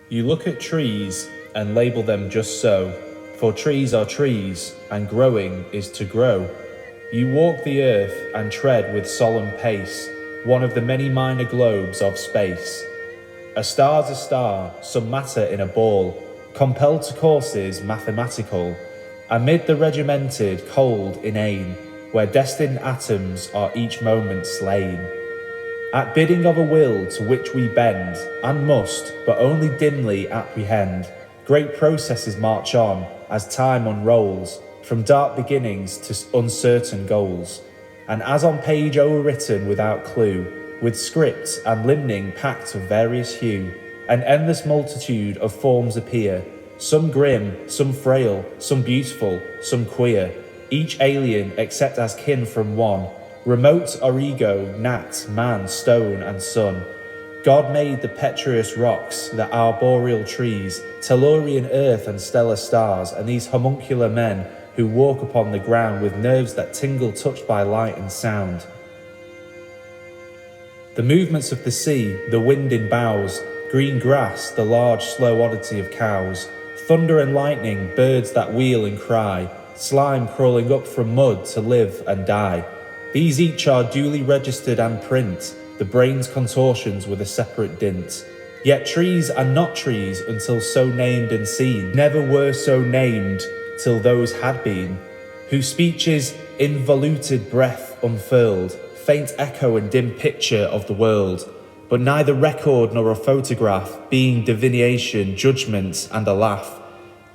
You look at trees and label them just so, for trees are trees, and growing is to grow. You walk the earth and tread with solemn pace, one of the many minor globes of space. A star's a star, some matter in a ball, compelled to courses mathematical, amid the regimented, cold, inane, where destined atoms are each moment slain. At bidding of a will to which we bend, and must, but only dimly apprehend, great processes march on, as time unrolls, from dark beginnings to uncertain goals. And as on page overwritten without clue, with script and limning packed of various hue, an endless multitude of forms appear, some grim, some frail, some beautiful, some queer, each alien except as kin from one. Remote are ego, gnat, man, stone, and sun. God made the petrous rocks, the arboreal trees, tellurian earth and stellar stars, and these homuncular men who walk upon the ground with nerves that tingle touched by light and sound. The movements of the sea, the wind in boughs, green grass, the large slow oddity of cows, thunder and lightning, birds that wheel and cry, slime crawling up from mud to live and die. These each are duly registered and print the brain's contortions with a separate dint. Yet trees are not trees until so named and seen, never were so named till those had been, whose speeches involuted breath unfurled, faint echo and dim picture of the world, but neither record nor a photograph, being divination, judgment, and a laugh,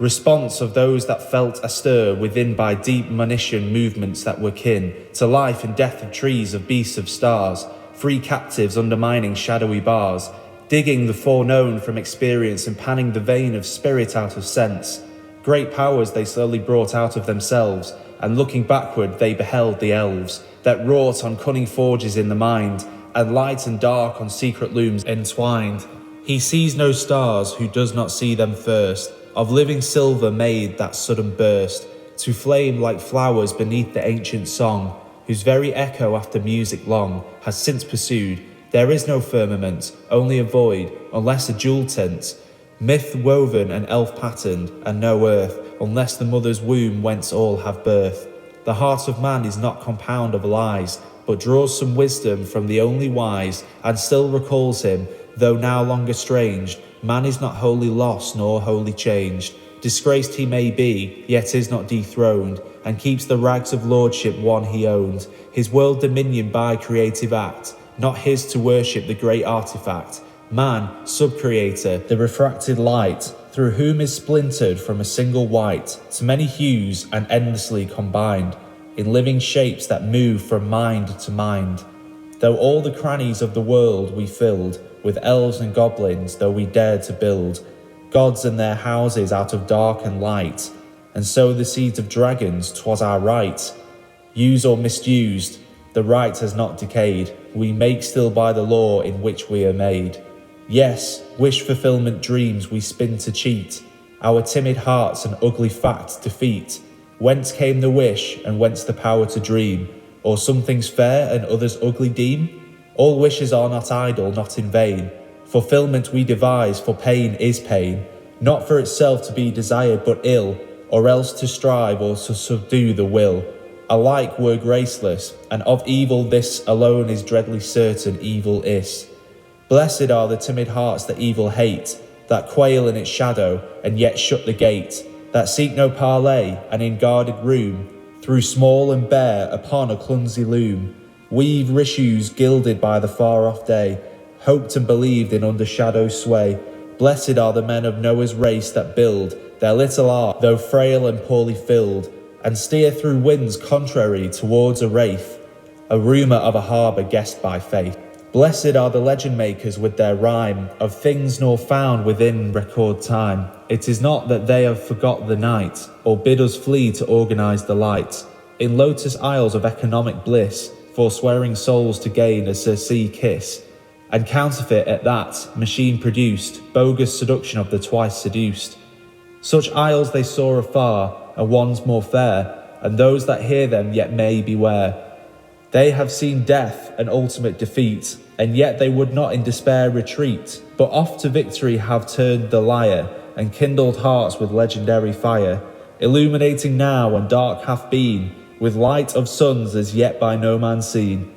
response of those that felt astir within by deep monition movements that were kin to life and death of trees, of beasts, of stars, free captives undermining shadowy bars, digging the foreknown from experience and panning the vein of spirit out of sense. Great powers they slowly brought out of themselves, and looking backward they beheld the elves, that wrought on cunning forges in the mind, and light and dark on secret looms entwined. He sees no stars who does not see them first, of living silver made that sudden burst, to flame like flowers beneath the ancient song, whose very echo after music long has since pursued. There is no firmament, only a void, unless a jewel tent, myth woven and elf patterned, and no earth, unless the mother's womb whence all have birth. The heart of man is not compound of lies, but draws some wisdom from the only wise, and still recalls him, though now long estranged. Man is not wholly lost nor wholly changed. Disgraced he may be, yet is not dethroned, and keeps the rags of lordship one he owned, his world dominion by creative act, not his to worship the great artifact. Man, sub-creator, the refracted light, through whom is splintered from a single white to many hues and endlessly combined, in living shapes that move from mind to mind. Though all the crannies of the world we filled with elves and goblins, though we dared to build gods and their houses out of dark and light, and sow the seeds of dragons, 'twas our right. Used or misused, the right has not decayed. We make still by the law in which we are made. Yes, wish fulfillment dreams we spin to cheat our timid hearts, and ugly fact defeat. Whence came the wish, and whence the power to dream? Or some things fair and others ugly deem? All wishes are not idle, not in vain. Fulfillment we devise, for pain is pain, not for itself to be desired but ill, or else to strive or to subdue the will. Alike were graceless, and of evil this alone is dreadly certain, evil is. Blessed are the timid hearts that evil hate, that quail in its shadow and yet shut the gate, that seek no parley and in guarded room, through small and bare upon a clumsy loom, weave rissues gilded by the far-off day, hoped and believed in under shadow's sway. Blessed are the men of Noah's race that build their little ark, though frail and poorly filled, and steer through winds contrary towards a wraith, a rumour of a harbour guessed by faith. Blessed are the legend makers with their rhyme of things nor found within record time. It is not that they have forgot the night, or bid us flee to organise the light. In lotus isles of economic bliss, forswearing souls to gain a Circe kiss, and counterfeit at that, machine-produced, bogus seduction of the twice seduced. Such isles they saw afar, and ones more fair, and those that hear them yet may beware. They have seen death and ultimate defeat, and yet they would not in despair retreat, but off to victory have turned the lyre, and kindled hearts with legendary fire, illuminating now when dark hath been, with light of suns as yet by no man seen.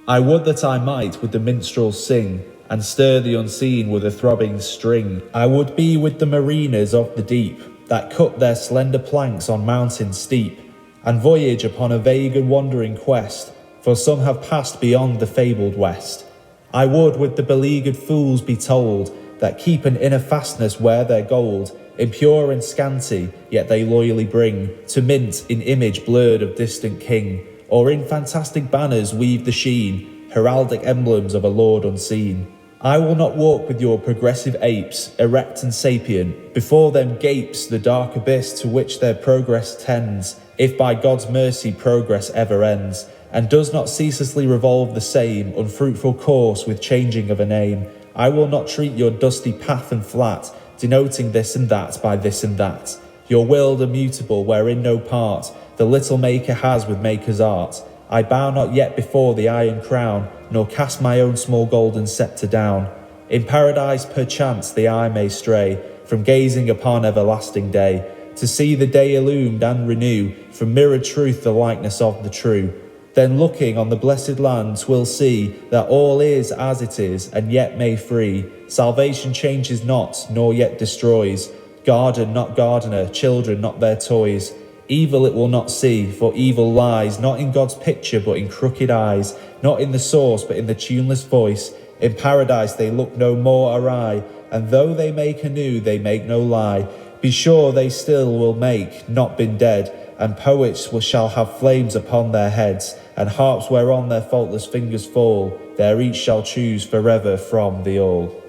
I would that I might with the minstrels sing, and stir the unseen with a throbbing string. I would be with the mariners of the deep, that cut their slender planks on mountains steep, and voyage upon a vague and wandering quest, for some have passed beyond the fabled west. I would with the beleaguered fools be told, that keep an inner fastness where their gold, impure and scanty, yet they loyally bring, to mint in image blurred of distant king, or in fantastic banners weave the sheen, heraldic emblems of a lord unseen. I will not walk with your progressive apes, erect and sapient. Before them gapes the dark abyss to which their progress tends, if by God's mercy progress ever ends, and does not ceaselessly revolve the same unfruitful course with changing of a name. I will not treat your dusty path and flat, denoting this and that by this and that. Your world immutable, wherein no part the little maker has with maker's art. I bow not yet before the iron crown, nor cast my own small golden sceptre down. In paradise perchance the eye may stray, from gazing upon everlasting day, to see the day illumed and renew, from mirrored truth the likeness of the true. Then looking on the blessed land 'twill see, that all is as it is, and yet may free. Salvation changes not, nor yet destroys. Garden not gardener, children not their toys. Evil it will not see, for evil lies not in God's picture but in crooked eyes, not in the source but in the tuneless voice. In paradise they look no more awry, and though they make anew they make no lie. Be sure they still will make, not been dead, and poets shall have flames upon their heads, and harps whereon their faultless fingers fall, there each shall choose forever from the all.